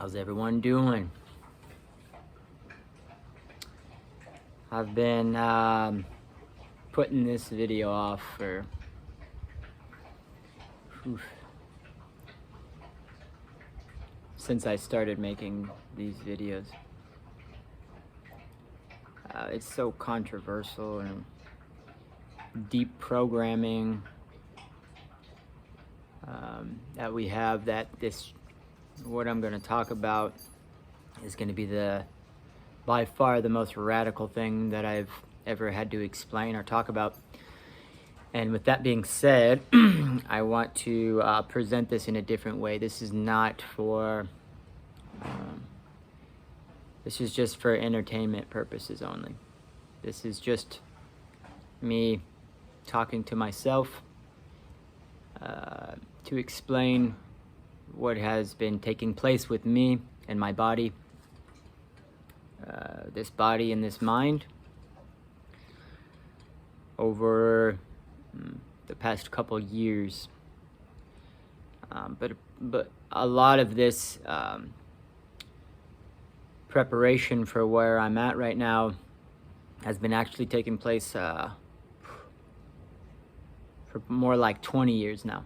How's everyone doing? I've been putting this video off for since I started making these videos. It's so controversial and deep programming that we have, that what I'm going to talk about is going to be by far the most radical thing that I've ever had to explain or talk about. And with that being said, I want to present this in a different way. This is not for, this is just for entertainment purposes only. This is just me talking to myself to explain what has been taking place with me and my body, this body and this mind, over the past couple years. But a lot of this preparation for where I'm at right now has been actually taking place for more like 20 years now.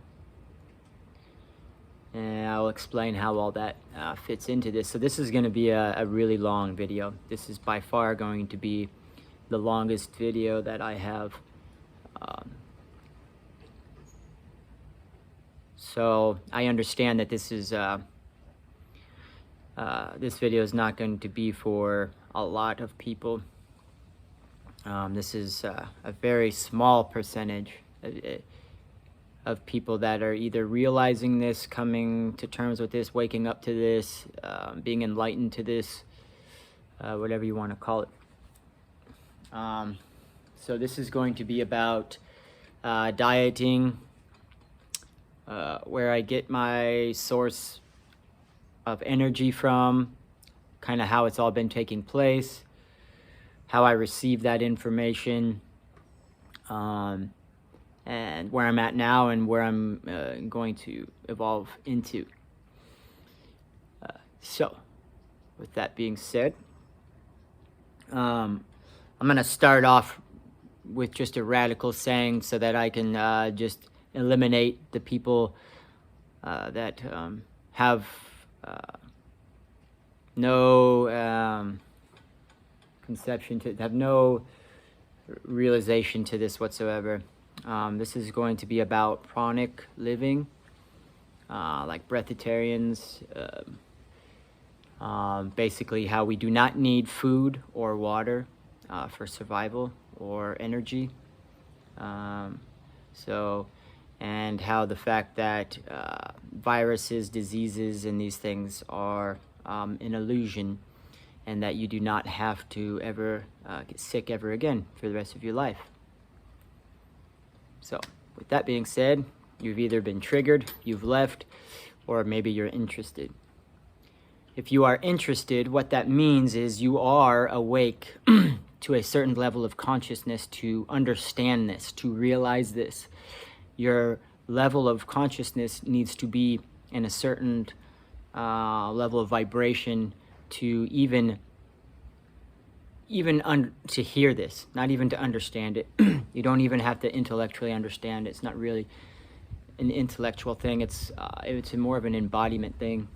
And I'll explain how all that fits into this. So this is going to be a really long video. This is by far going to be the longest video that I have. So I understand that this video is not going to be for a lot of people. This is a very small percentage of people that are either realizing this, coming to terms with this, waking up to this, being enlightened to this, whatever you want to call it. So this is going to be about dieting, where I get my source of energy from, kind of how it's all been taking place, how I receive that information, and where I'm at now and where I'm going to evolve into. So, with that being said, I'm going to start off with just a radical saying so that I can just eliminate the people that have no conception to, have no realization to this whatsoever. This is going to be about pranic living, like breatharians, basically how we do not need food or water for survival or energy. And how the fact that viruses, diseases, and these things are an illusion, and that you do not have to ever get sick ever again for the rest of your life. So, with that being said, you've either been triggered, you've left, or maybe you're interested. If you are interested, what that means is you are awake to a certain level of consciousness to understand this, to realize this. Your level of consciousness needs to be in a certain level of vibration to even to hear this, not even to understand it. You don't even have to intellectually understand it. It's not really an intellectual thing. It's more of an embodiment thing.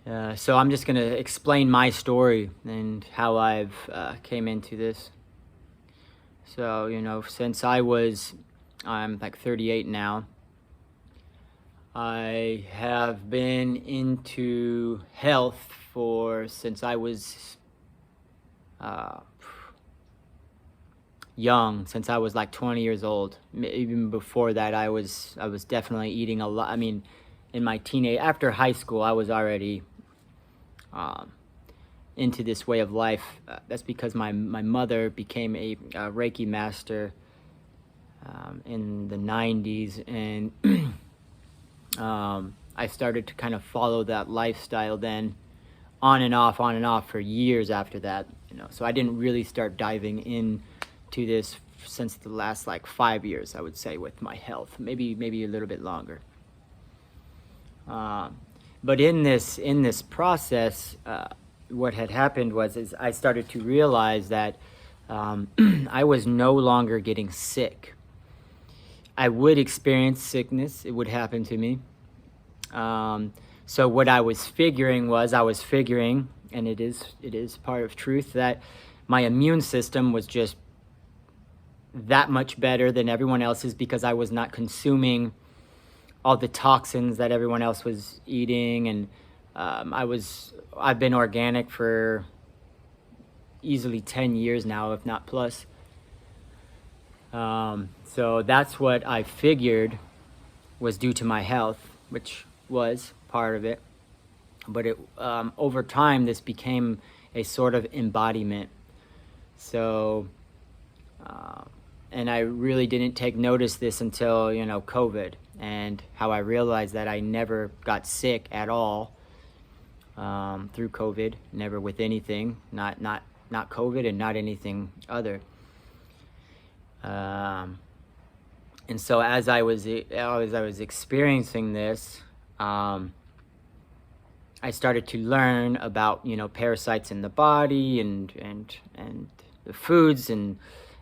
So I'm just going to explain my story and how I've came into this. So, since I'm like 38 now, I have been into health since I was young, since I was like 20 years old. Even before that, I was definitely eating a lot. I mean, in my after high school, I was already into this way of life. That's because my mother became a Reiki master in the 90s, and I started to kind of follow that lifestyle then, on and off for years after that. So I didn't really start diving into this since the last like 5 years, I would say, with my health, maybe a little bit longer. But in this process, what had happened is I started to realize that I was no longer getting sick. I would experience sickness; it would happen to me. So what I was figuring, and it is part of truth, that my immune system was just that much better than everyone else's because I was not consuming all the toxins that everyone else was eating, and I've been organic for easily 10 years now, if not plus. So that's what I figured was due to my health, which was part of it. But over time, this became a sort of embodiment. So, and I really didn't take notice this until, COVID, and how I realized that I never got sick at all through COVID, never with anything, not COVID and not anything other. And so as I was experiencing this, I started to learn about parasites in the body and the foods and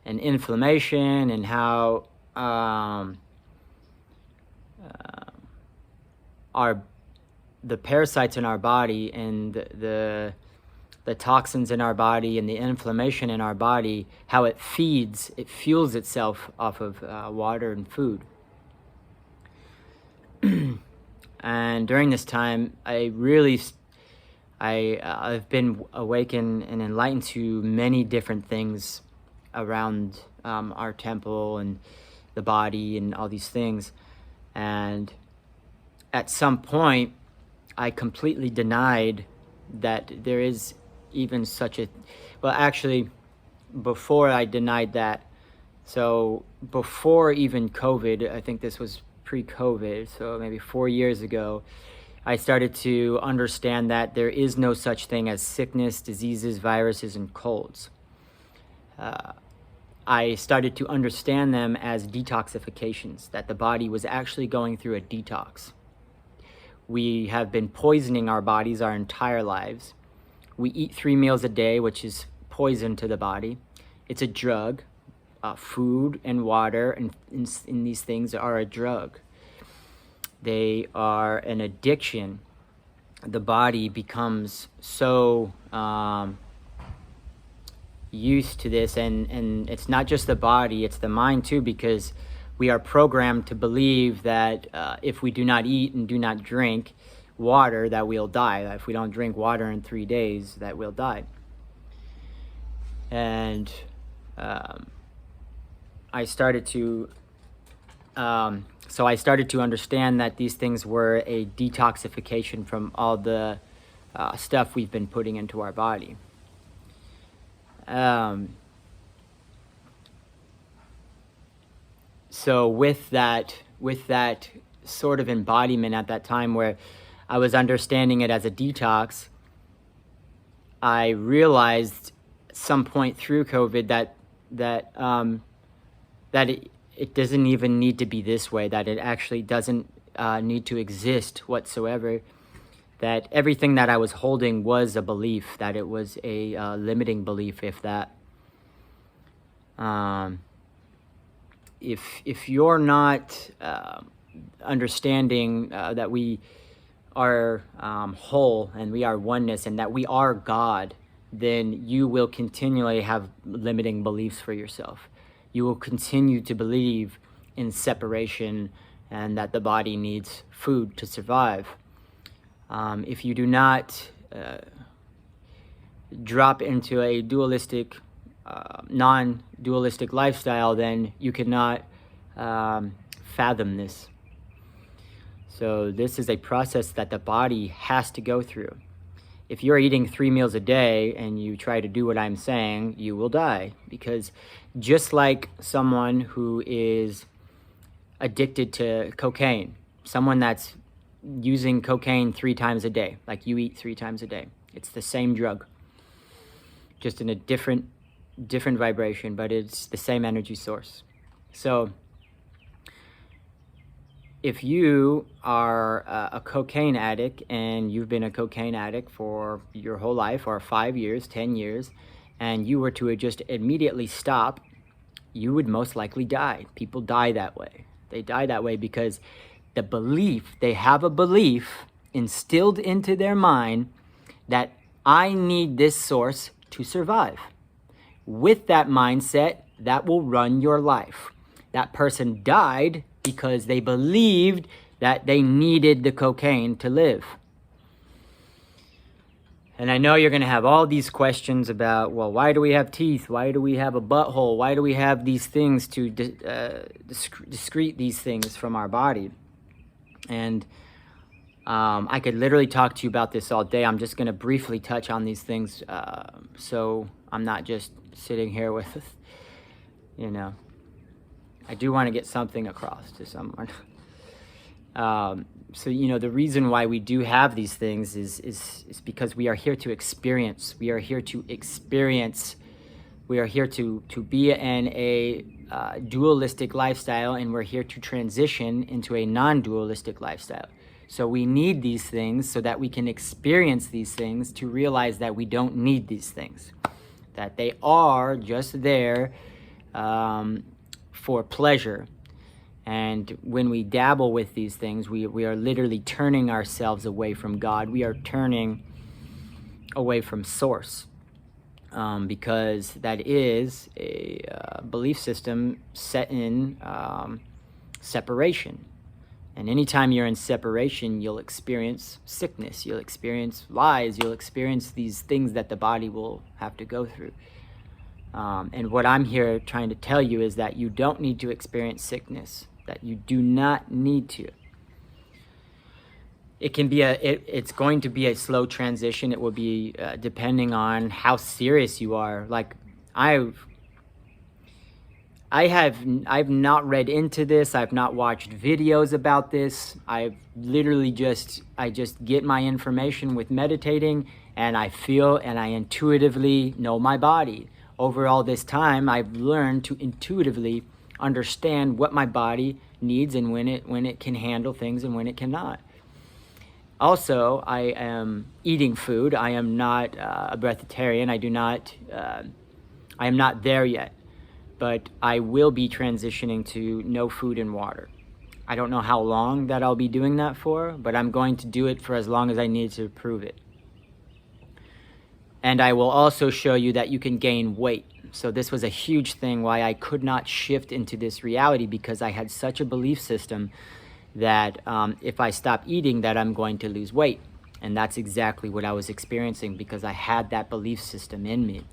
inflammation, and how the parasites in our body and the toxins in our body and the inflammation in our body, how it fuels itself off of water and food. And during this time, I've been awakened and enlightened to many different things around our temple and the body and all these things. And at some point, I completely denied that there is even such a... Well, actually, before I denied that, so before even COVID, I think this was pre-COVID, so maybe 4 years ago, I started to understand that there is no such thing as sickness, diseases, viruses, and colds. I started to understand them as detoxifications, that the body was actually going through a detox. We have been poisoning our bodies our entire lives. We eat 3 meals a day, which is poison to the body. It's a drug. Food and water and in these things are a drug. They are an addiction. The body becomes so used to this, and it's not just the body, it's the mind too, because we are programmed to believe that if we do not eat and do not drink water, that we'll die. That if we don't drink water in 3 days, that we'll die. And I started to understand that these things were a detoxification from all the stuff we've been putting into our body. So with that sort of embodiment at that time, where I was understanding it as a detox, I realized at some point through COVID that it doesn't even need to be this way, that it actually doesn't need to exist whatsoever, that everything that I was holding was a belief, that it was a limiting belief, if that. If you're not understanding that we are whole and we are oneness and that we are God, then you will continually have limiting beliefs for yourself. You will continue to believe in separation and that the body needs food to survive. If you do not drop into a dualistic, non-dualistic lifestyle, then you cannot fathom this. So this is a process that the body has to go through. If you're eating 3 meals a day and you try to do what I'm saying, you will die. Because just like someone who is addicted to cocaine, someone that's using cocaine 3 times a day, like you eat 3 times a day, it's the same drug, just in a different vibration, but it's the same energy source. So if you are a cocaine addict and you've been a cocaine addict for your whole life, or 5 years, 10 years, and you were to just immediately stop, you would most likely die. People die that way. They die that way because they have a belief instilled into their mind that I need this source to survive. With that mindset, that will run your life. That person died because they believed that they needed the cocaine to live. And I know you're going to have all these questions about, well, why do we have teeth? Why do we have a butthole? Why do we have these things to discrete these things from our body? And I could literally talk to you about this all day. I'm just going to briefly touch on these things, so I'm not just sitting here with, I do want to get something across to someone. So, the reason why we do have these things is because we are here to experience. We are here to experience. We are here to be in a dualistic lifestyle, and we're here to transition into a non-dualistic lifestyle. So we need these things so that we can experience these things, to realize that we don't need these things, that they are just there for pleasure. And when we dabble with these things, we are literally turning ourselves away from God. We are turning away from Source, because that is a belief system set in separation. And anytime you're in separation, you'll experience sickness, you'll experience lies, you'll experience these things that the body will have to go through. And what I'm here trying to tell you is that you don't need to experience sickness, that you do not need to. It can be it's going to be a slow transition. It will be depending on how serious you are. Like I've not read into this. I've not watched videos about this. I've literally I just get my information with meditating, and I feel and I intuitively know my body. Over all this time, I've learned to intuitively understand what my body needs and when it can handle things and when it cannot. Also, I am eating food. I am not a breatharian. I am not there yet, but I will be transitioning to no food and water. I don't know how long that I'll be doing that for, but I'm going to do it for as long as I need to prove it. And I will also show you that you can gain weight. So this was a huge thing why I could not shift into this reality, because I had such a belief system that if I stop eating, that I'm going to lose weight. And that's exactly what I was experiencing, because I had that belief system in me.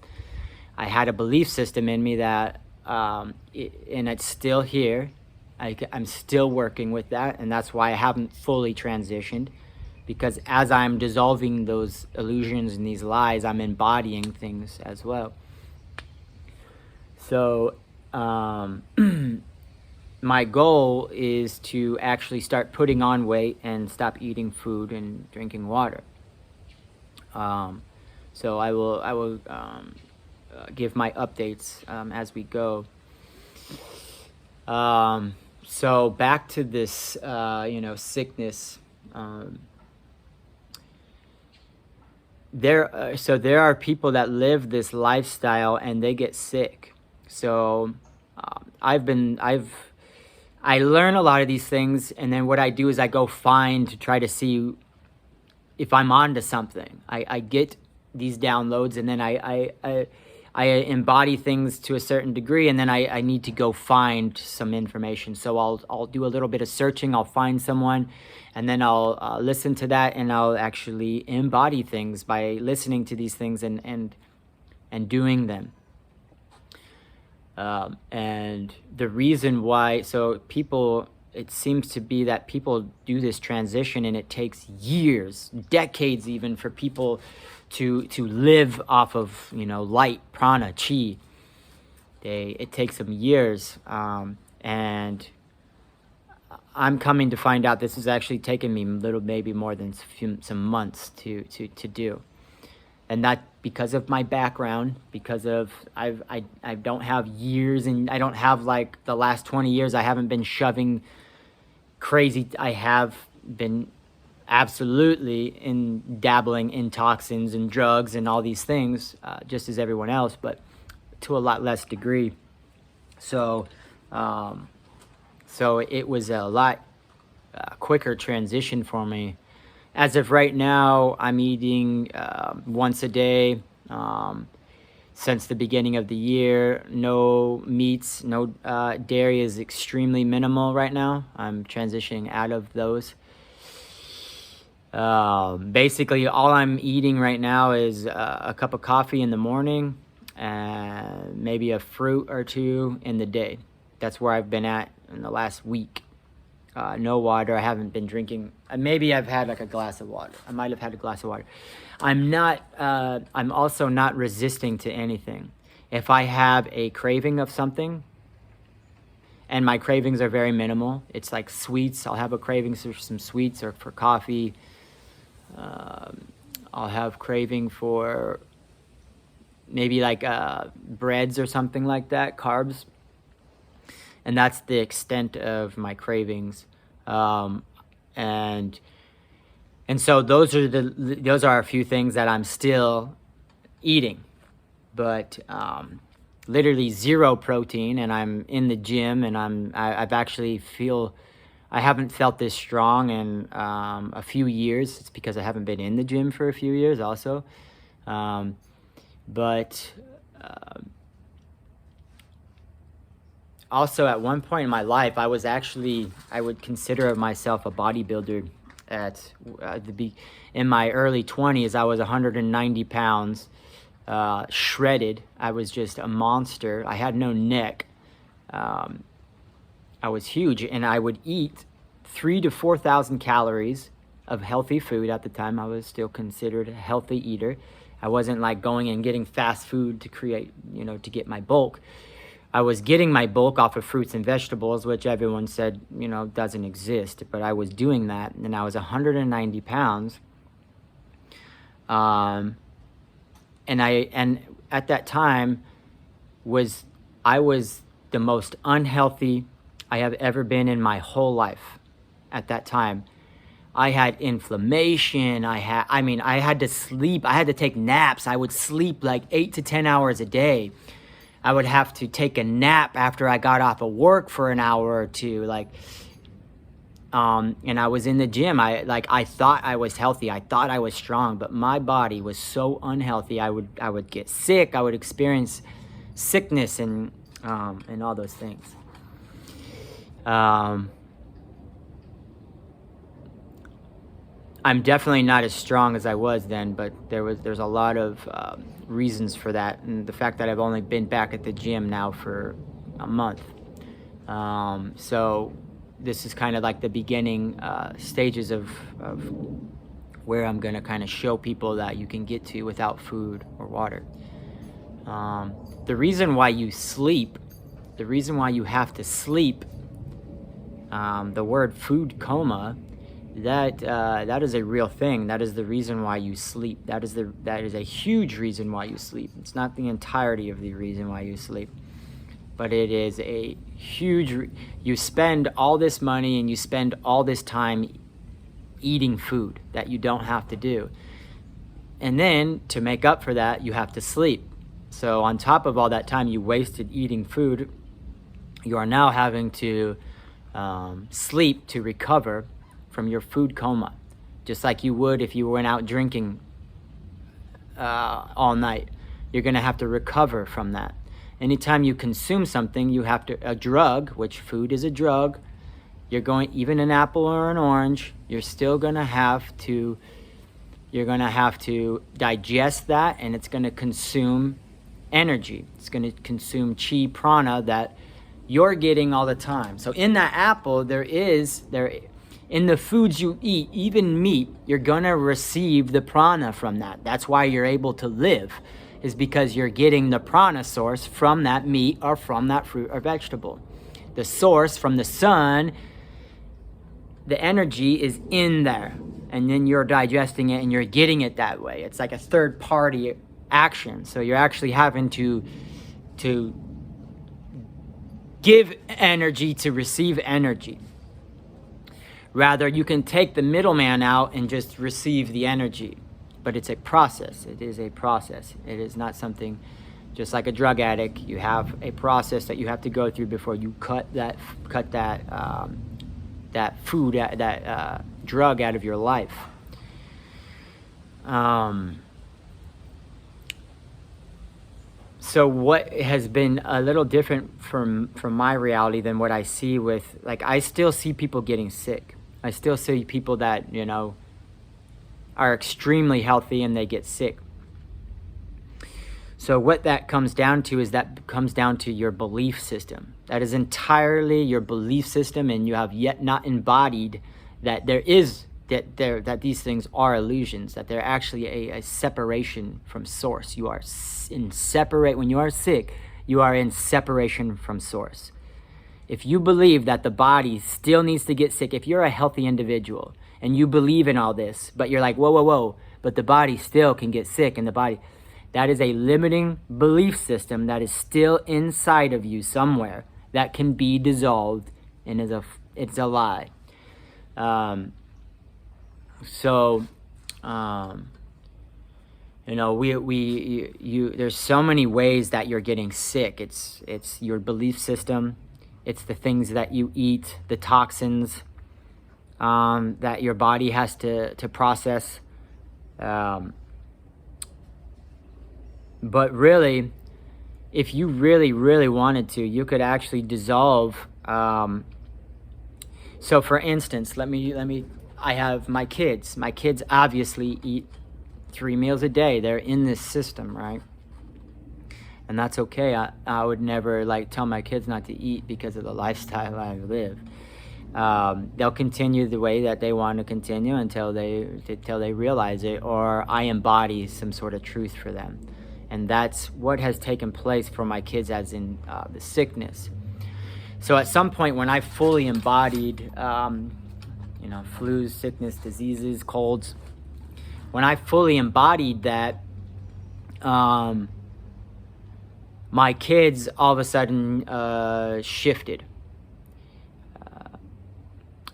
I had a belief system in me that, and it's still here. I'm still working with that, and that's why I haven't fully transitioned. Because as I'm dissolving those illusions and these lies, I'm embodying things as well. So my goal is to actually start putting on weight and stop eating food and drinking water. So I will give my updates as we go. So back to this, sickness. There are people that live this lifestyle and they get sick. So I learn a lot of these things, and then what I do is I go find to try to see if I'm onto something. I get these downloads, and then I embody things to a certain degree, and then I need to go find some information. So I'll do a little bit of searching. I'll find someone, and then I'll listen to that, and I'll actually embody things by listening to these things and doing them. And the reason why, so people, it seems to be that people do this transition, and it takes years, decades even, for people to live off of, light, prana, chi. It takes them years, and I'm coming to find out this has actually taken me maybe more than some months to do. And that because of my background, because of I don't have years, and I don't have like the last 20 years I haven't been shoving crazy. I have been absolutely in dabbling in toxins and drugs and all these things, just as everyone else, but to a lot less degree. So, so it was a lot quicker transition for me. As of right now, I'm eating once a day. Since the beginning of the year, no meats, no dairy is extremely minimal right now. I'm transitioning out of those. Basically, all I'm eating right now is a cup of coffee in the morning and maybe a fruit or two in the day. That's where I've been at in the last week. No water. I haven't been drinking. Maybe I've had like a glass of water. I might have had a glass of water. I'm also not resisting to anything. If I have a craving of something, and my cravings are very minimal, it's like sweets. I'll have a craving for some sweets or for coffee. I'll have craving for maybe like breads or something like that, carbs. And that's the extent of my cravings. And so those are a few things that I'm still eating, but literally zero protein. And I'm in the gym, and I've actually I haven't felt this strong in a few years. It's because I haven't been in the gym for a few years also. But also at one point in my life, I would consider myself a bodybuilder. In my early 20s, I was 190 pounds, shredded. I was just a monster. I had no neck. I was huge, and I would eat 3,000 to 4,000 calories of healthy food. At the time, I was still considered a healthy eater. I wasn't like going and getting fast food to to get my bulk. I was getting my bulk off of fruits and vegetables, which everyone said, doesn't exist. But I was doing that, and I was 190 pounds. And at that time I was the most unhealthy I have ever been in my whole life. At that time, I had inflammation. I had to sleep. I had to take naps. I would sleep like 8 to 10 hours a day. I would have to take a nap after I got off of work for an hour or two. And I was in the gym. I thought I was healthy. I thought I was strong, but my body was so unhealthy. I would get sick. I would experience sickness and all those things. I'm definitely not as strong as I was then, but there's a lot of reasons for that, and the fact that I've only been back at the gym now for a month. So this is kind of like the beginning stages of where I'm going to kind of show people that you can get to without food or water. The reason why you sleep, the reason why you have to sleep, the word food coma, that is a real thing. That is the reason why you sleep. That is a huge reason why you sleep. It's not the entirety of the reason why you sleep, but it is a huge. You spend all this money and you spend all this time eating food that you don't have to do, and then to make up for that, you have to sleep. So on top of all that time you wasted eating food, you are now having to sleep to recover from your food coma, just like you would if you went out drinking all night. You're going to have to recover from that. Anytime you consume something, a drug, which food is a drug, even an apple or an orange, you're going to have to digest that, and it's going to consume energy. It's going to consume chi, prana that you're getting all the time. So in that apple, in the foods you eat, even meat, you're going to receive the prana from that. That's why you're able to live, is because you're getting the prana source from that meat or from that fruit or vegetable. The source from the sun, the energy is in there, and then you're digesting it and you're getting it that way. It's like a third party action. So you're actually having to give energy to receive energy. Rather, you can take the middleman out and just receive the energy. But it's a process. It is a process. It is not something just like a drug addict. You have a process that you have to go through before you cut that drug out of your life. So what has been a little different from my reality than what I see with, like, I still see people getting sick. I still see people that, you know, are extremely healthy and they get sick. So what that comes down to is that comes down to your belief system. That is entirely your belief system, and you have yet not embodied that that these things are illusions, that they're actually a separation from source. You are when you are sick, you are in separation from source. If you believe that the body still needs to get sick, if you're a healthy individual and you believe in all this, but you're like, whoa, but the body still can get sick, and the body, that is a limiting belief system that is still inside of you somewhere that can be dissolved, and it's a lie. You know, there's so many ways that you're getting sick. It's your belief system. It's the things that you eat, the toxins that your body has to process. But really, if you really, really wanted to, you could actually dissolve. So for instance, I have my kids. My kids obviously eat 3 meals a day. They're in this system, right? And that's okay. I would never tell my kids not to eat because of the lifestyle I live. They'll continue the way that they want to continue until they realize it, or I embody some sort of truth for them. And that's what has taken place for my kids, as in the sickness. So at some point when I fully embodied, flus, sickness, diseases, colds, when I fully embodied that, my kids all of a sudden shifted.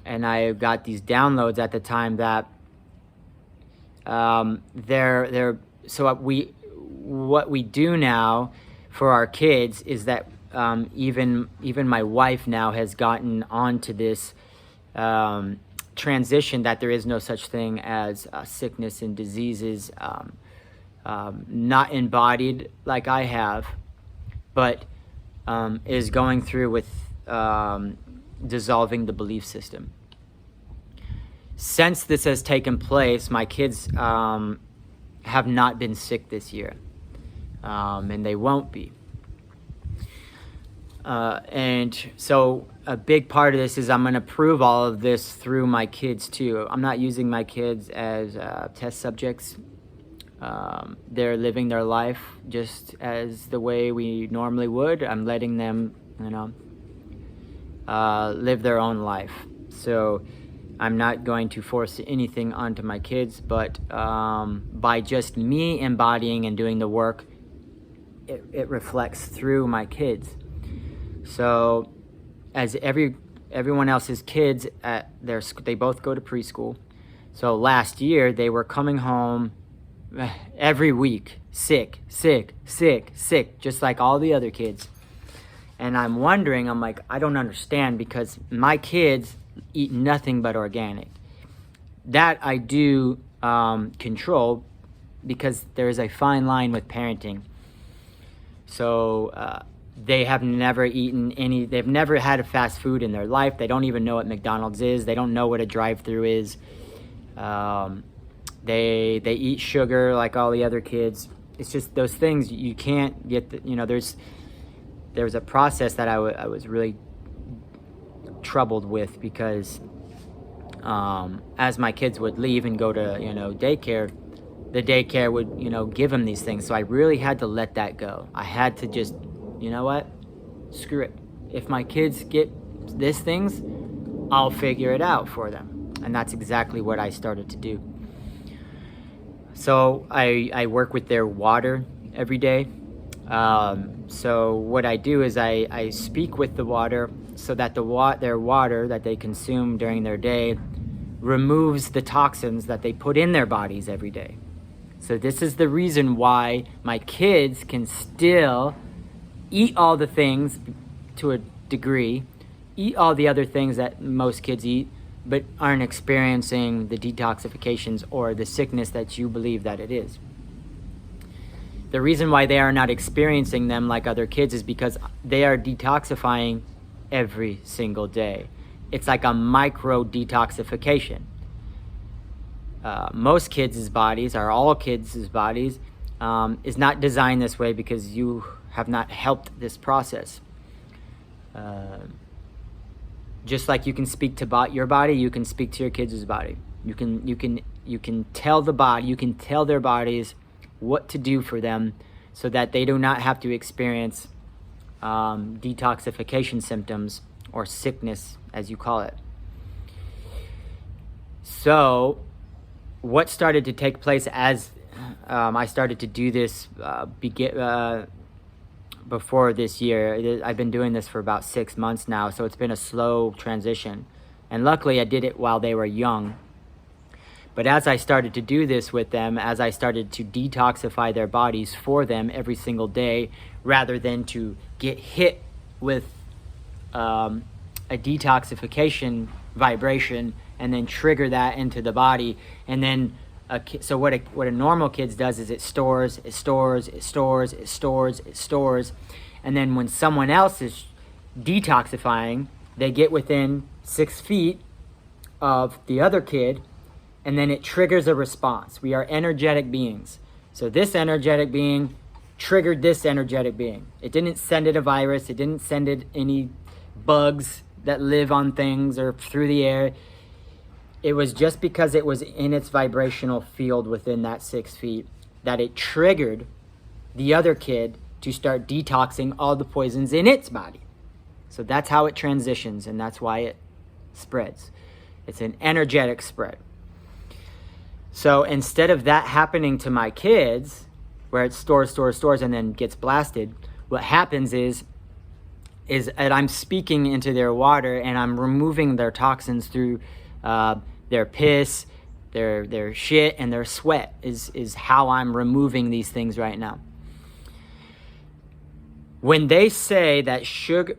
And I got these downloads at the time that what we do now for our kids is that even my wife now has gotten onto this transition that there is no such thing as sickness and diseases, not embodied like I have, but is going through with dissolving the belief system. Since this has taken place, my kids have not been sick this year, and they won't be. And so a big part of this is I'm going to prove all of this through my kids too. I'm not using my kids as test subjects. They're living their life just as the way we normally would. I'm letting them, live their own life. So I'm not going to force anything onto my kids, but by just me embodying and doing the work, it reflects through my kids. So as everyone else's kids they both go to preschool. So last year they were coming home every week, sick, just like all the other kids. And I'm wondering, I don't understand, because my kids eat nothing but organic. That I do control, because there is a fine line with parenting. So they have never they've never had a fast food in their life. They don't even know what McDonald's is. They don't know what a drive-through is. They eat sugar like all the other kids. It's just those things you can't get. There was a process that I was really troubled with, because as my kids would leave and go to daycare, the daycare would give them these things. So I really had to let that go. I had to just, screw it. If my kids get these things, I'll figure it out for them. And that's exactly what I started to do. So I work with their water every day. So what I do is I speak with the water so that their water that they consume during their day removes the toxins that they put in their bodies every day. So this is the reason why my kids can still eat all the things to a degree, eat all the other things that most kids eat, but aren't experiencing the detoxifications or the sickness that you believe that it is. The reason why they are not experiencing them like other kids is because they are detoxifying every single day. It's like a micro detoxification. Most kids' bodies, or all kids' bodies, is not designed this way because you have not helped this process. Just like you can speak to your body, you can speak to your kids' body. You can tell the body, you can tell their bodies what to do for them so that they do not have to experience detoxification symptoms or sickness, as you call it. So what started to take place as I started to do this before this year. I've been doing this for about 6 months now, so it's been a slow transition. And luckily I did it while they were young. But as I started to do this with them, as I started to detoxify their bodies for them every single day, rather than to get hit with a detoxification vibration and then trigger that into the body, and then so what a normal kid does is it stores, and then when someone else is detoxifying, they get within 6 feet of the other kid, and then it triggers a response. We are energetic beings. So this energetic being triggered this energetic being. It didn't send it a virus. It didn't send it any bugs that live on things or through the air. It was just because it was in its vibrational field within that 6 feet that it triggered the other kid to start detoxing all the poisons in its body. So that's how it transitions, and that's why it spreads. It's an energetic spread. So instead of that happening to my kids, where it stores, and then gets blasted, what happens is that I'm speaking into their water and I'm removing their toxins through their piss, their shit, and their sweat is how I'm removing these things right now. When they say that sugar,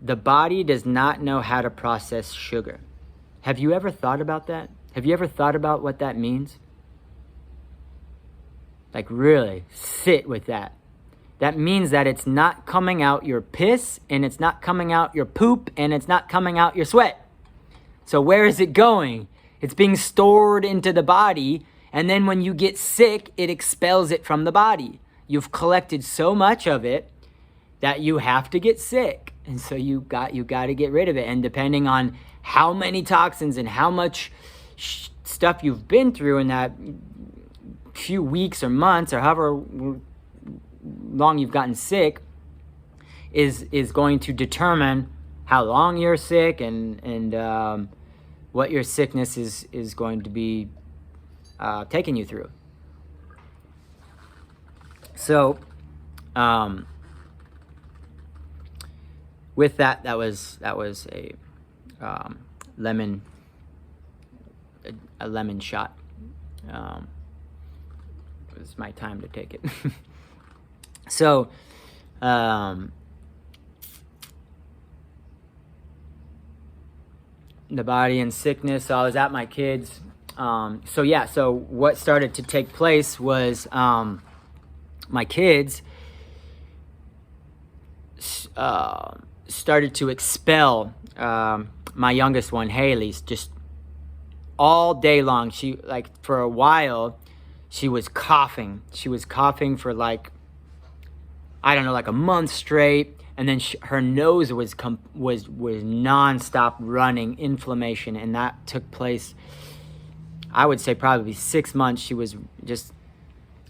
the body does not know how to process sugar. Have you ever thought about that? Have you ever thought about what that means? Like really sit with that. That means that it's not coming out your piss, and it's not coming out your poop, and it's not coming out your sweat. So where is it going? It's being stored into the body, and then when you get sick, it expels it from the body. You've collected so much of it that you have to get sick. And so you got to get rid of it. And depending on how many toxins and how much stuff you've been through in that few weeks or months or however long you've gotten sick is going to determine how long you're sick and what your sickness is going to be taking you through. So with that was a lemon shot. It was my time to take it. So the body and sickness, so I was at my kids. So what started to take place was my kids started to expel my youngest one, Haley's, just all day long. She, like, for a while, she was coughing. She was coughing for like a month straight, and then her nose was nonstop running inflammation, and that took place, I would say, probably 6 months. She was just,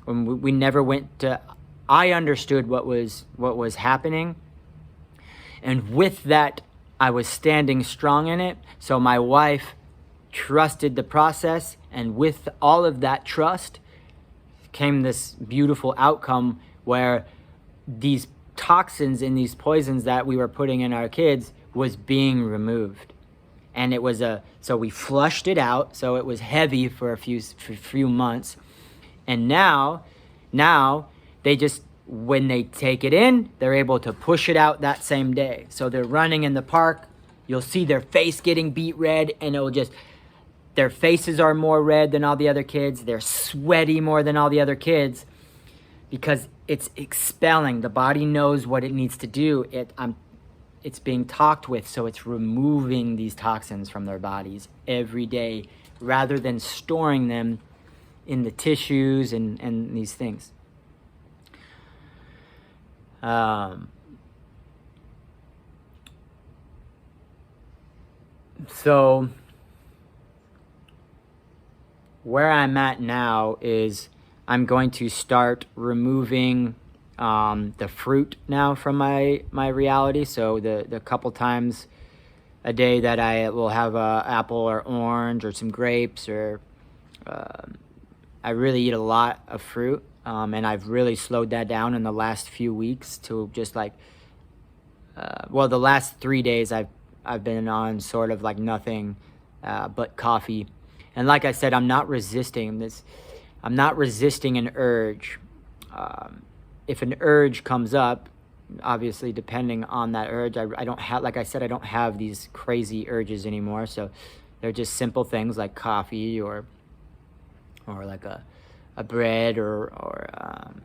when we never went to, I understood what was happening, and with that, I was standing strong in it. So my wife trusted the process, and with all of that trust came this beautiful outcome where these toxins in these poisons that we were putting in our kids was being removed. And it was so we flushed it out, so it was heavy for a few months. And now they just, when they take it in, they're able to push it out that same day. So they're running in the park, you'll see their face getting beet red, and it'll just, their faces are more red than all the other kids. They're sweaty more than all the other kids because it's expelling. The body knows what it needs to do. It's being talked with, so it's removing these toxins from their bodies every day rather than storing them in the tissues and these things. So where I'm at now is I'm going to start removing the fruit now from my reality. So the couple times a day that I will have a apple or orange or some grapes, or I really eat a lot of fruit, and I've really slowed that down in the last few weeks to just like the last 3 days I've been on sort of like nothing but coffee. And like I said, I'm not resisting this. I'm not resisting an urge. If an urge comes up, obviously depending on that urge, I don't have, like I said, I don't have these crazy urges anymore. So they're just simple things like coffee or like a bread or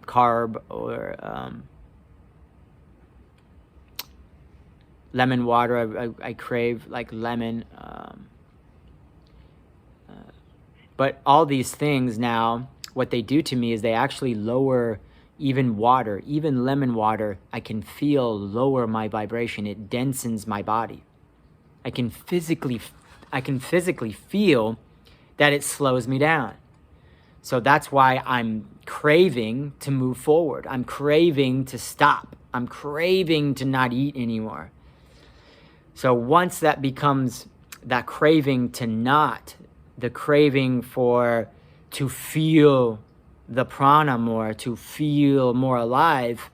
carb or lemon water. I crave like lemon. But all these things now, what they do to me is they actually lower even water, even lemon water. I can feel lower my vibration. It densens my body. I can physically feel that it slows me down. So that's why I'm craving to move forward. I'm craving to stop. I'm craving to not eat anymore. So once that becomes that craving to not, the craving to feel the prana more, to feel more alive,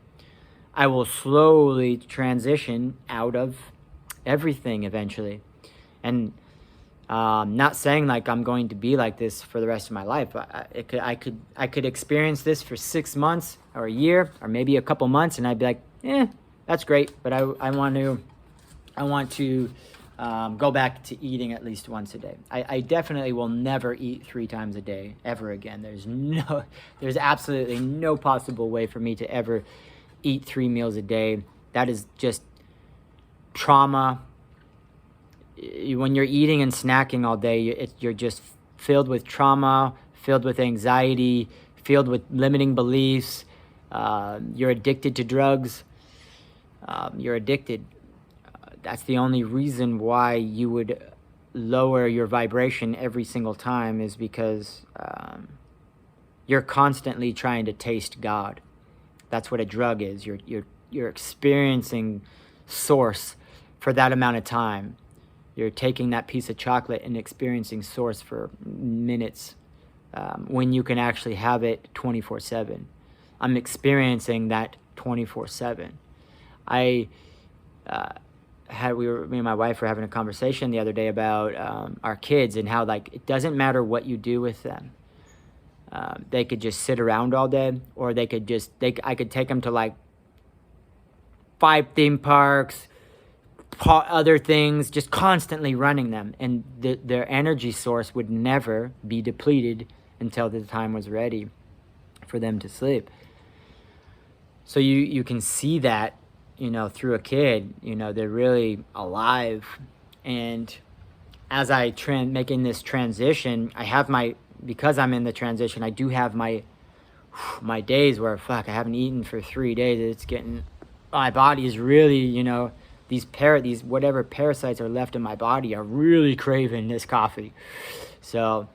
I will slowly transition out of everything eventually. And not saying like I'm going to be like this for the rest of my life. I could experience this for 6 months or a year or maybe a couple months, and I'd be like, that's great, but I want to go back to eating at least once a day. I definitely will never eat 3 times a day ever again. There's absolutely no possible way for me to ever eat 3 meals a day. That is just trauma. When you're eating and snacking all day, you're just filled with trauma, filled with anxiety, filled with limiting beliefs. You're addicted to drugs. You're addicted. That's the only reason why you would lower your vibration every single time, is because you're constantly trying to taste God. That's what a drug is. You're experiencing source for that amount of time. You're taking that piece of chocolate and experiencing source for minutes, when you can actually have it 24/7. I'm experiencing that 24/7. Me and my wife were having a conversation the other day about our kids and how like it doesn't matter what you do with them. They could just sit around all day, or I could take them to like 5 theme parks, other things, just constantly running them, and their energy source would never be depleted until the time was ready for them to sleep. So you can see that, through a kid, they're really alive. And as I making this transition, because I'm in the transition, I do have my days where I haven't eaten for 3 days. It's getting, my body is really, these whatever parasites are left in my body are really craving this coffee. So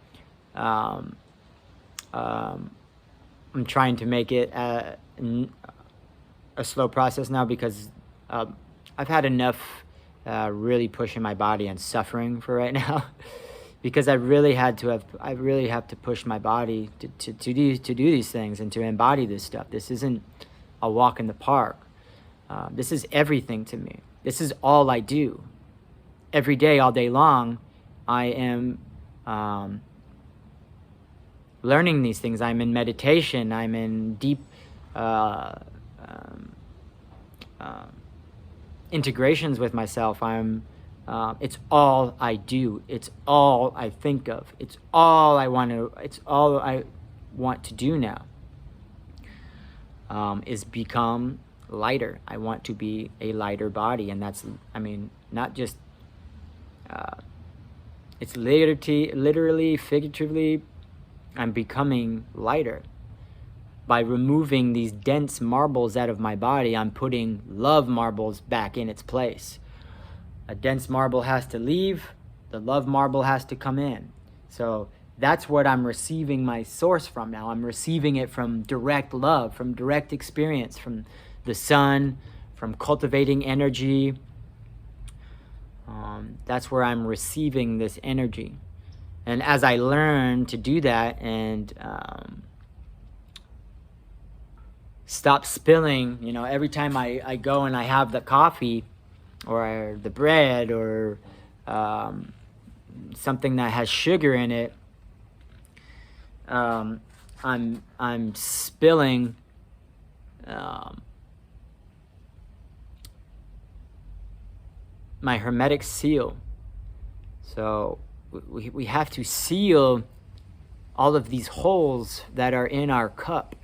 I'm trying to make it a slow process now, because I've had enough really pushing my body and suffering for right now. Because I really have to push my body to do these things and to embody this stuff. This isn't a walk in the park. This is everything to me. This is all I do. Every day, all day long, I am learning these things. I'm in meditation. I'm in deep integrations with myself. It's all I do. It's all I think of. It's all I want to do now. Is become lighter. I want to be a lighter body, and that's, not just, it's literally, figuratively, I'm becoming lighter. By removing these dense marbles out of my body, I'm putting love marbles back in its place. A dense marble has to leave, the love marble has to come in. So that's what I'm receiving my source from now. I'm receiving it from direct love, from direct experience, from the sun, from cultivating energy. That's where I'm receiving this energy. And as I learn to do that and stop spilling, every time I go and I have the coffee or the bread or something that has sugar in it, I'm spilling my hermetic seal. So we have to seal all of these holes that are in our cup.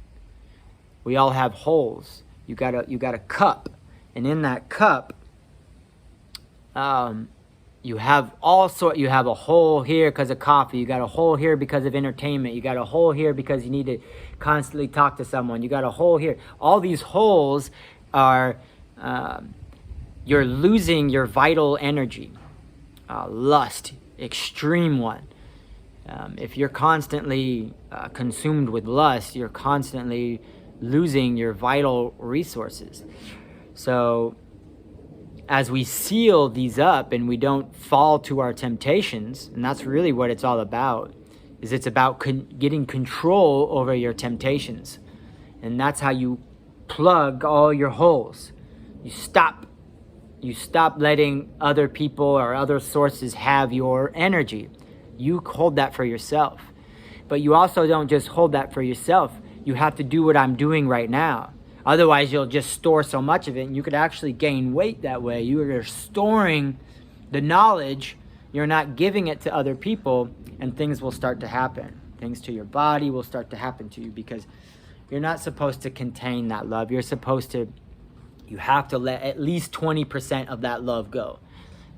We all have holes. You got a cup, and in that cup, you have you have a hole here because of coffee. You got a hole here because of entertainment. You got a hole here because you need to constantly talk to someone. You got a hole here. All these holes are, you're losing your vital energy. Lust, extreme one. If you're constantly consumed with lust, you're constantly losing your vital resources. So as we seal these up and we don't fall to our temptations, and that's really what it's all about, is it's about getting control over your temptations. And that's how you plug all your holes. You stop letting other people or other sources have your energy. You hold that for yourself. But you also don't just hold that for yourself. You have to do what I'm doing right now. Otherwise, you'll just store so much of it, and you could actually gain weight that way. You are storing the knowledge. You're not giving it to other people, and things will start to happen. Things to your body will start to happen to you because you're not supposed to contain that love. You have to let at least 20% of that love go.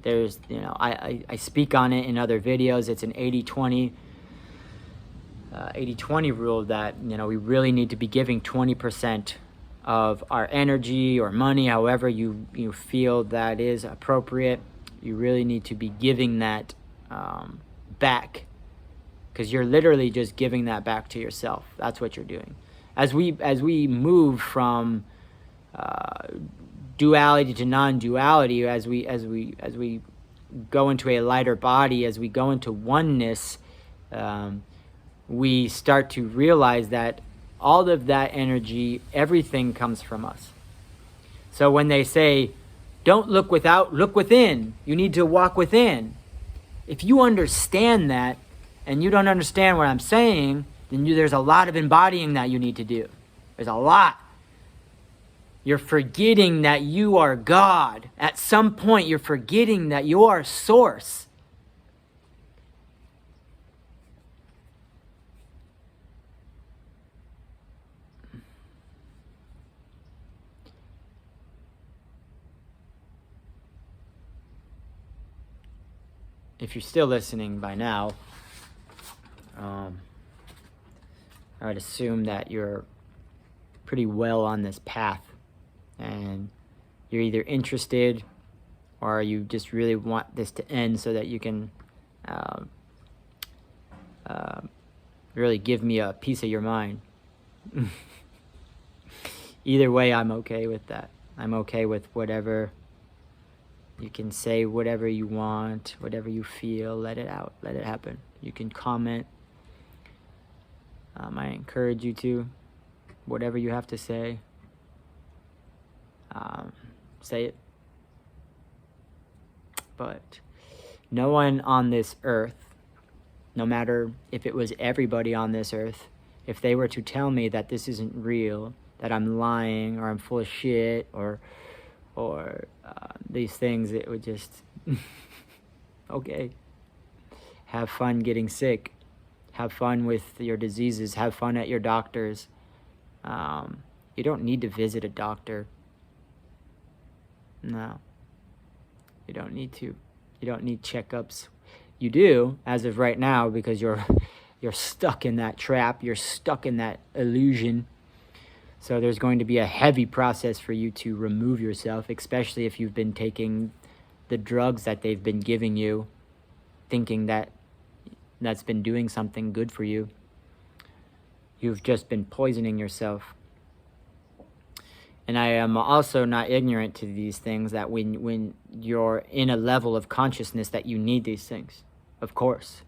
There's, I speak on it in other videos. It's an 80-20 rule that, we really need to be giving 20% of our energy or money, however you feel that is appropriate. You really need to be giving that back, because you're literally just giving that back to yourself. That's what you're doing. As we move from duality to non-duality, as we go into a lighter body, as we go into oneness, we start to realize that all of that energy, everything comes from us. So when they say, don't look without, look within. You need to walk within. If you understand that, and you don't understand what I'm saying, then there's a lot of embodying that you need to do. There's a lot. You're forgetting that you are God. At some point, you're forgetting that you are source. If you're still listening by now, I would assume that you're pretty well on this path, and you're either interested or you just really want this to end so that you can really give me a piece of your mind. Either way, I'm okay with that. I'm okay with whatever. You can say whatever you want, whatever you feel, let it out, let it happen. You can comment. I encourage you to, whatever you have to say. say it. But no one on this earth, no matter if it was everybody on this earth, if they were to tell me that this isn't real, that I'm lying or I'm full of shit or these things, it would just, okay. Have fun getting sick. Have fun with your diseases. Have fun at your doctors. You don't need to visit a doctor. No. You don't need to. You don't need checkups. You do, as of right now, because you're stuck in that trap. You're stuck in that illusion. So there's going to be a heavy process for you to remove yourself, especially if you've been taking the drugs that they've been giving you, thinking that that's been doing something good for you. You've just been poisoning yourself. And I am also not ignorant to these things, that when you're in a level of consciousness that you need these things. Of course.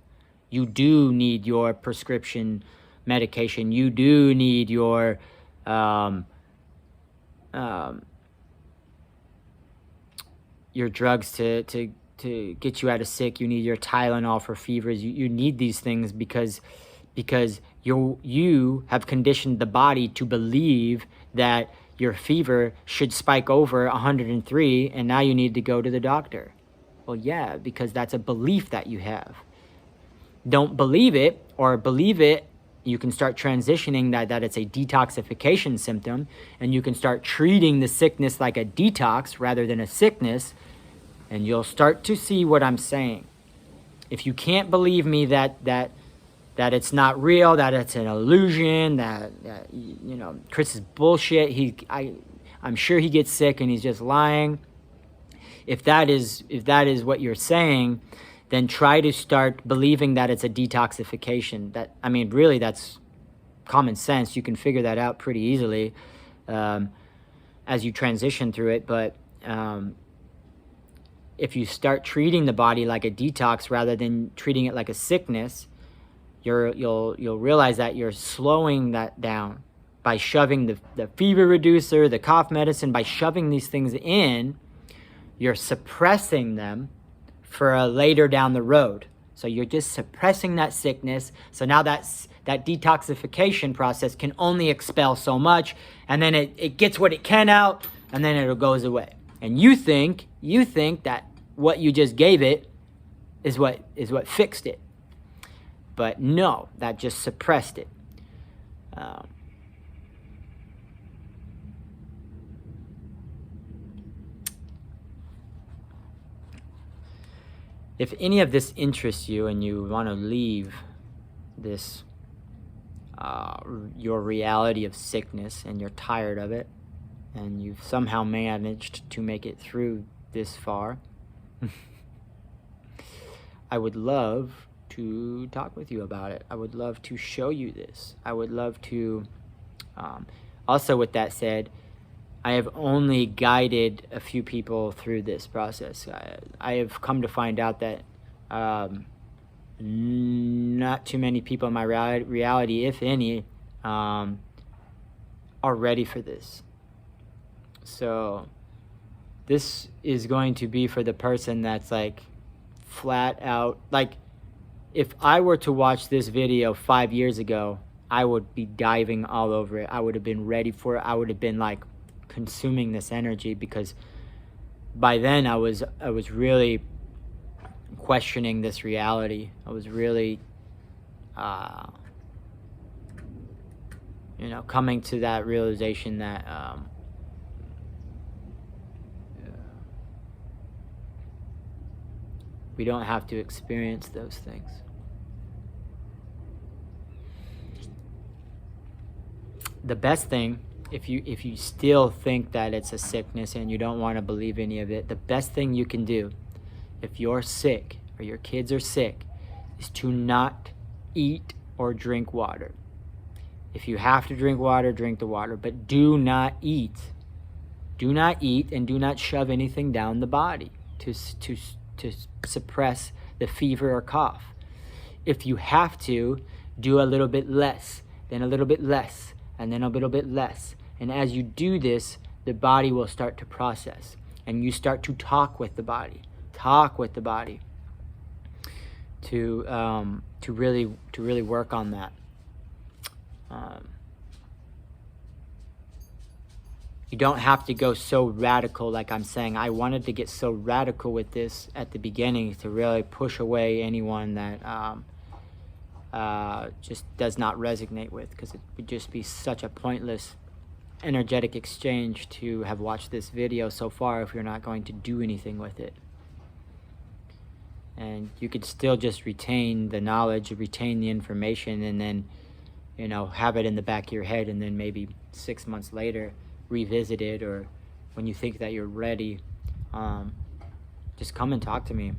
You do need your prescription medication. You do need your drugs to get you out of sick. You need your Tylenol for fevers. You need these things because you have conditioned the body to believe that your fever should spike over 103 and now you need to go to the doctor. Well, yeah, because that's a belief that you have. Don't believe it, or believe it, you can start transitioning that it's a detoxification symptom, and you can start treating the sickness like a detox rather than a sickness, and you'll start to see what I'm saying. If you can't believe me that it's not real, that it's an illusion, that you know, Chris is bullshit, I'm sure he gets sick and he's just lying. If that is what you're saying, then try to start believing that it's a detoxification. Really, that's common sense. You can figure that out pretty easily as you transition through it. But if you start treating the body like a detox rather than treating it like a sickness, you'll realize that you're slowing that down by shoving the fever reducer, the cough medicine. By shoving these things in, you're suppressing them for a later down the road. So you're just suppressing that sickness. So now that detoxification process can only expel so much, and then it gets what it can out, and then it goes away. And you think that what you just gave it is what fixed it. But no, that just suppressed it. If any of this interests you and you want to leave this, your reality of sickness, and you're tired of it, and you've somehow managed to make it through this far, I would love to talk with you about it. I would love to show you this. I would love to, also with that said, I have only guided a few people through this process. I have come to find out that not too many people in my reality, if any, are ready for this. So this is going to be for the person that's like flat out, like if I were to watch this video 5 years ago, I would be diving all over it. I would have been ready for it. I would have been like consuming this energy, because by then I was really questioning this reality. I was really coming to that realization that we don't have to experience those things. The best thing, if you still think that it's a sickness and you don't want to believe any of it, the best thing you can do if you're sick or your kids are sick is to not eat or drink water. If you have to drink water, drink the water, but do not eat. Do not eat and do not shove anything down the body to suppress the fever or cough. If you have to, do a little bit less, then a little bit less, and then a little bit less. And as you do this, the body will start to process, and you start to talk with the body to really work on that. You don't have to go so radical like I'm saying. I wanted to get so radical with this at the beginning to really push away anyone that just does not resonate with, because it would just be such a pointless energetic exchange to have watched this video so far if you're not going to do anything with it. And you could still just retain the knowledge, retain the information, and then, you know, have it in the back of your head, and then maybe 6 months later revisit it, or when you think that you're ready, just come and talk to me.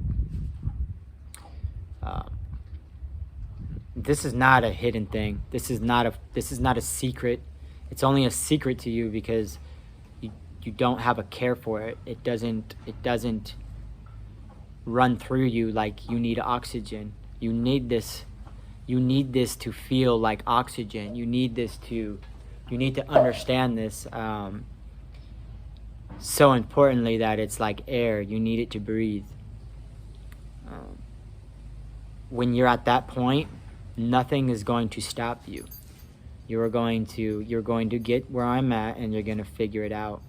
This is not a hidden thing. This is not a secret. It's only a secret to you because you don't have a care for it. It doesn't run through you like you need oxygen. You need this to feel like oxygen. You need to understand this so importantly that it's like air. You need it to breathe. When you're at that point, nothing is going to stop you. You're going to get where I'm at, and you're going to figure it out.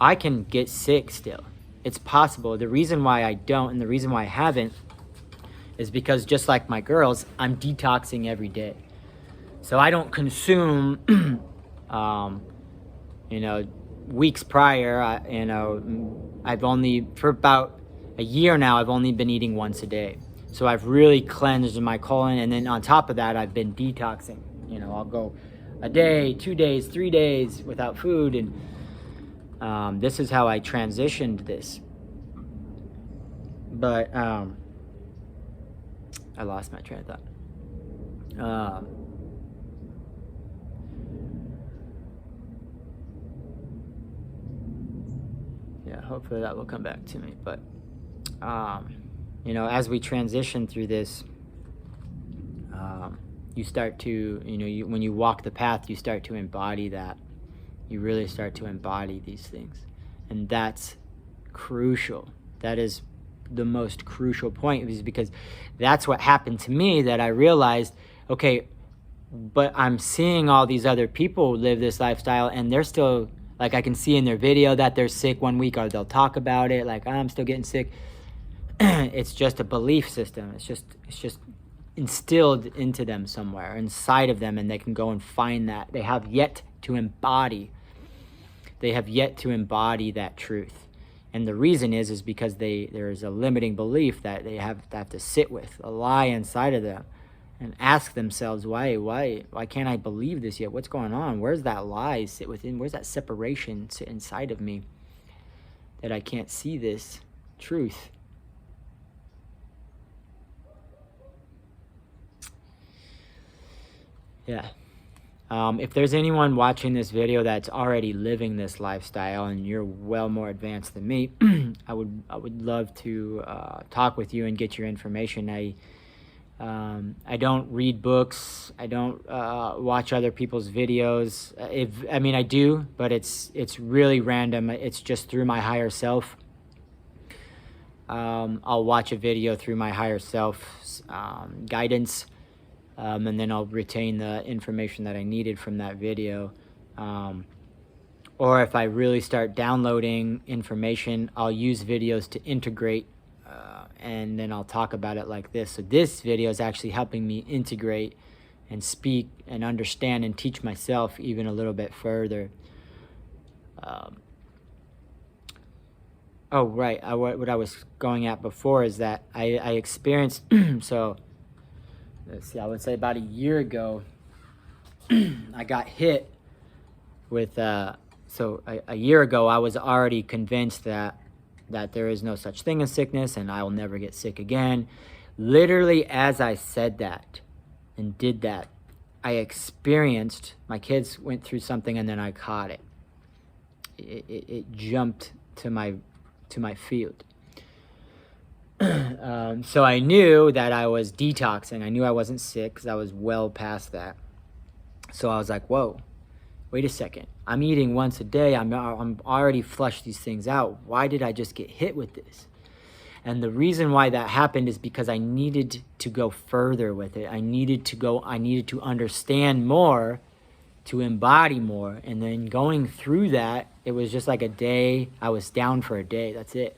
I can get sick still. It's possible. The reason why I don't, and the reason why I haven't, is because just like my girls, I'm detoxing every day. So I don't consume, weeks prior, I've only, for about a year now, I've only been eating once a day. So I've really cleansed my colon, and then on top of that, I've been detoxing. I'll go a day, 2 days, 3 days without food, and this is how I transitioned this. But I lost my train of thought. Yeah, hopefully that will come back to me. But as we transition through this, you start to, when you walk the path, you start to embody that. You really start to embody these things. And that's crucial. That is the most crucial point, is because that's what happened to me, that I realized, okay, but I'm seeing all these other people live this lifestyle, and they're still, like, I can see in their video that they're sick one week, or they'll talk about it, like, I'm still getting sick. It's just a belief system. It's just instilled into them somewhere inside of them, and they can go and find that. They have yet to embody that truth. And the reason is because there is a limiting belief that they have to sit with, a lie inside of them, and ask themselves, why can't I believe this yet? What's going on? Where's that lie sit within? Where's that separation sit inside of me that I can't see this truth? Yeah. If there's anyone watching this video that's already living this lifestyle, and you're well more advanced than me, I would love to talk with you and get your information. I don't read books. I don't watch other people's videos. I do, but it's really random. It's just through my higher self. I'll watch a video through my higher self's guidance. And then I'll retain the information that I needed from that video. Or if I really start downloading information, I'll use videos to integrate, and then I'll talk about it like this. So this video is actually helping me integrate and speak and understand and teach myself even a little bit further. What I was going at before is that I experienced, so let's see, I would say about a year ago, I got hit with, a year ago, I was already convinced that there is no such thing as sickness, and I will never get sick again. Literally, as I said that and did that, I experienced, my kids went through something, and then I caught it. It jumped to my field. So I knew that I was detoxing. I knew I wasn't sick because I was well past that. So I was like, whoa, wait a second. I'm eating once a day. I'm already flushed these things out. Why did I just get hit with this? And the reason why that happened is because I needed to go further with it. I needed to understand more, to embody more. And then going through that, it was just like a day. I was down for a day. That's it.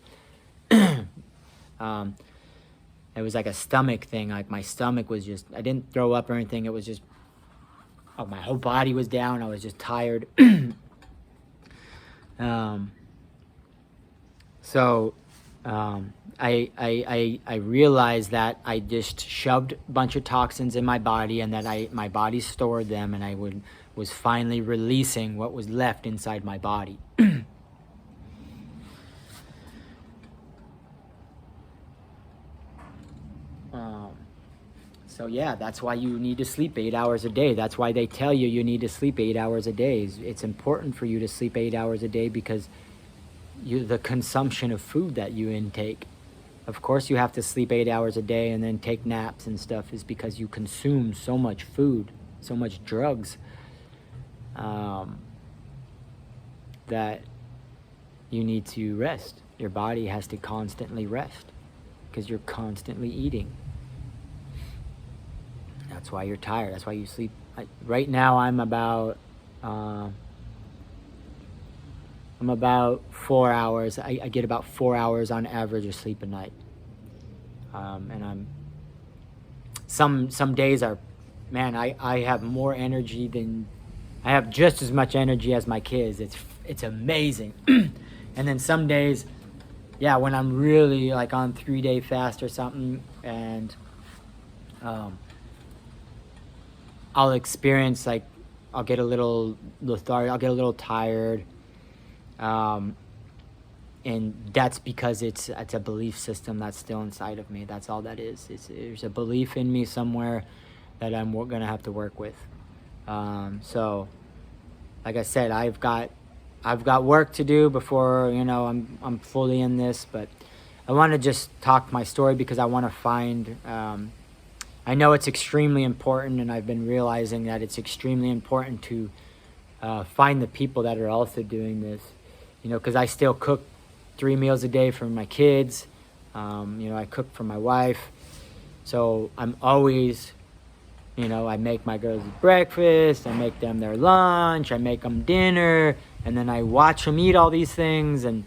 It was like a stomach thing. Like my stomach was just, I didn't throw up or anything. It was just, my whole body was down. I was just tired. I realized that I just shoved a bunch of toxins in my body, and that my body stored them, and I was finally releasing what was left inside my body. So yeah, that's why you need to sleep 8 hours a day. That's why they tell you need to sleep 8 hours a day. It's important for you to sleep 8 hours a day because the consumption of food that you intake. Of course you have to sleep 8 hours a day and then take naps and stuff, is because you consume so much food, so much drugs, that you need to rest. Your body has to constantly rest because you're constantly eating. That's why you're tired. That's why you sleep. Right now I'm about 4 hours. I get about 4 hours on average of sleep a night. And some days are, man, I have more energy than, I have just as much energy as my kids. It's amazing. And then some days, yeah, when I'm really like on 3-day fast or something, and I'll experience, like, I'll get a little lethargic, I'll get a little tired. And that's because it's a belief system that's still inside of me. That's all that is. There's a belief in me somewhere that I'm going to have to work with. So, like I said, I've got work to do before, I'm fully in this. But I want to just talk my story because I want to find. I know it's extremely important, and I've been realizing that it's extremely important to find the people that are also doing this. Because I still cook 3 meals a day for my kids. I cook for my wife. So I'm always, I make my girls breakfast, I make them their lunch, I make them dinner, and then I watch them eat all these things. And